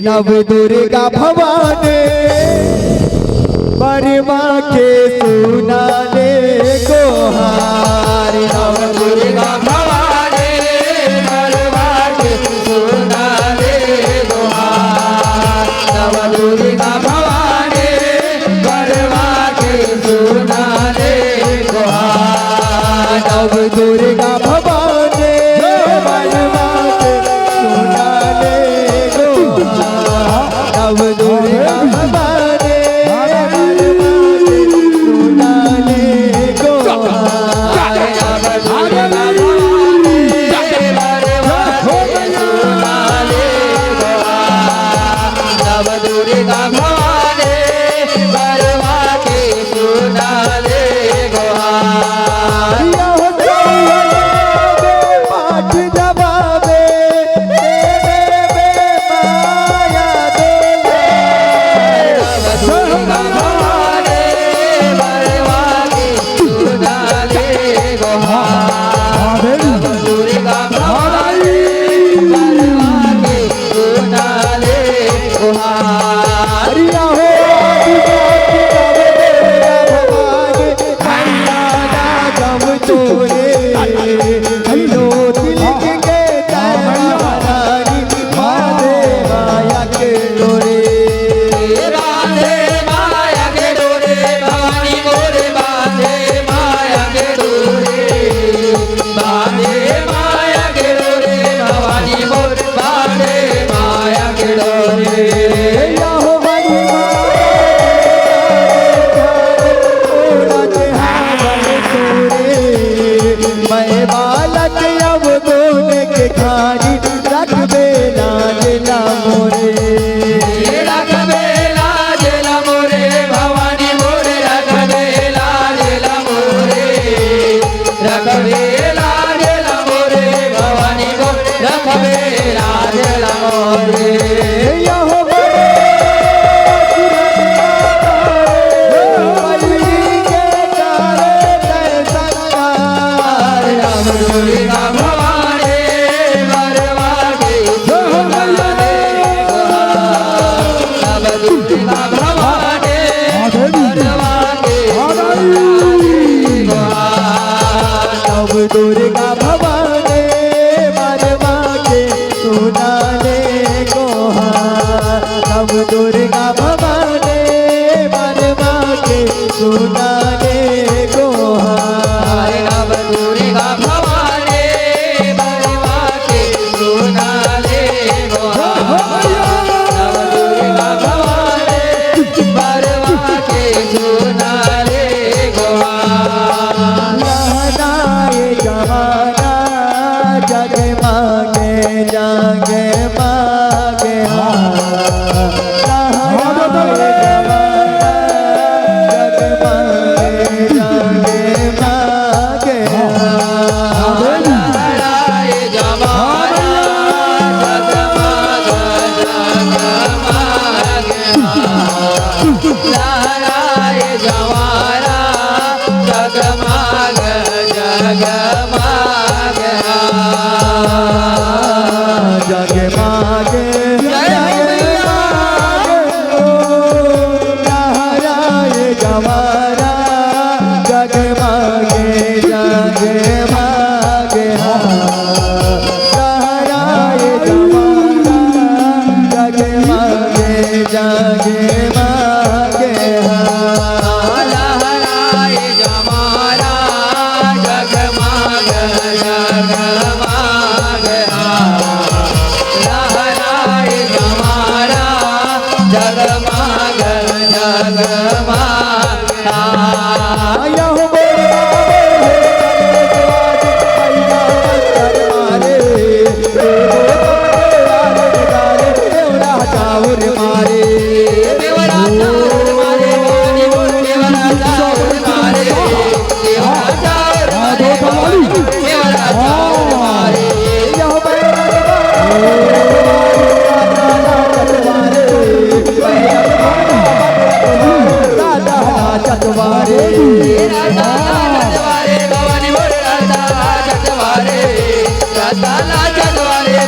नव दुर्गा भवानी बरवा के सुना ले गोहार। नव दुर्गा भवानी बरवा के सुना ले गोहार। नव दुर्गा भवानी बरवा के सुना ले गोहार। नव दुर्गा भवानी बरवा के सुना ले गोहार। नव दुर्गा भवानी दुर्गा भवानी बरवा के सुना ले गोहार। नव दुर्गा भवानी बरवा के सुना ले गोहार। नव दुर्गा भवानी बरवा के सुना ले गोहार। नव दुर्गा भवानी बरवा के सुना ले गोहार। जमाना जग मांगे जागे मांगे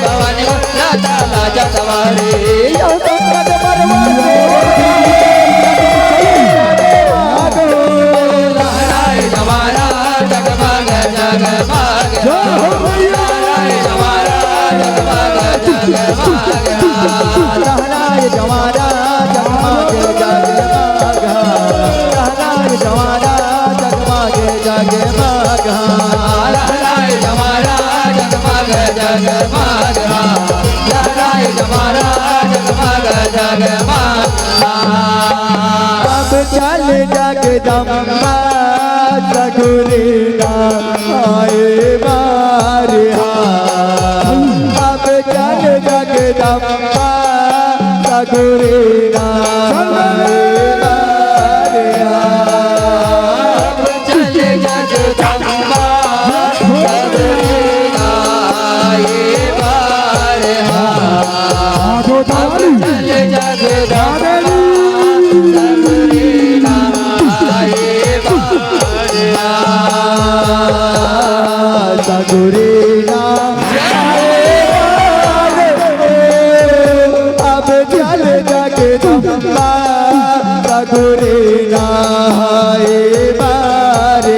भवानी लाता लाजा तुम्हारे यो संकट मरवा के लहराए जमाना जगमग जगमग लहराए जमाना जगमग जगमग लहराए जमाना जगमग जगमग लहराए जमाना जगमग जगमग लहराए जमाना जगमग जगमग लहराए जमाना जगमग जगमग अब चल जगदम्बा सगुरी आए बारे अब चल जगदम्बा सगुरी आए बारे चल जगदम्बा सबरीना ये बार चल जगदम्बा सबरीना ये बार सगुरी अब चल जगदम्बा सगुरी आए बारे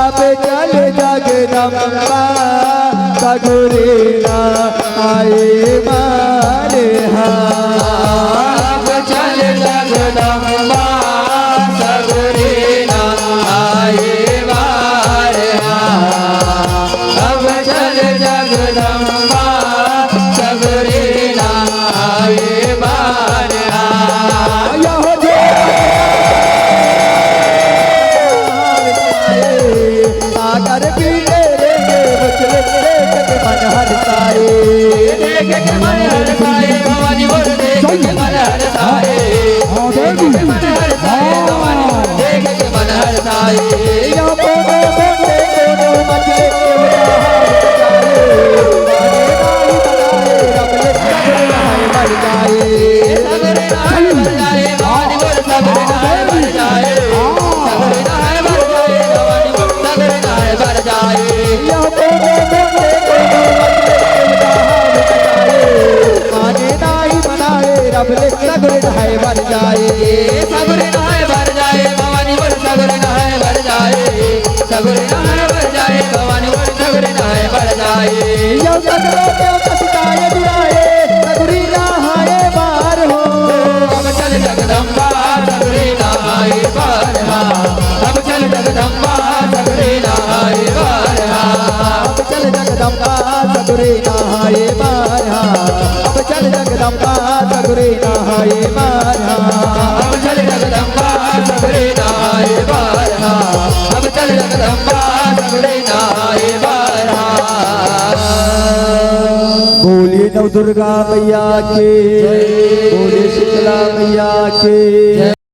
अब चल जगदम्बा सगुरी आए बारे अब चल जगदम्बा सबरीना ये बार अब चल जगदम्बा सबरीना ये बार सागर भी तेरे बचले देख के मन हरसाए देख के मन हरसाए भवानी बोल देख के मन हरसाए देख के मन हरसाए भवानी बोल देख के मन हरसाए या बोले बोले दोनों मचले के सबरे नाय मर जाए भवानी बोल सबरे नाय मर जाए सबरे नाय मर जाए भवानी बोल सबरे नाय मर जाए या बोले बोले दोनों मचले के नाई बनाए रब ले सगुर है मर जाए सबरे नाय मर जाए भवानी बोल सबरे नाय मर जाए सबरे नाय मर जाए भवानी बोल सबरे नाय मर जाए या सगरो के कसिताए दुराए सगुरी नहाए बार हो अब चल जगदम्बा सबरे नाय बार अब चल जगदम्बा सबरे नाय बार अब चल जगदम्बा सगुरी नहाए बार अब चल जगदम्बा सगुरी नहाए बार अब चल जगदम्बा सबरे नाय बार अब चल जगदम्बा सबरे नाय बार बोलिए नव दुर्गा मैया के बोलिए शीतला मैया के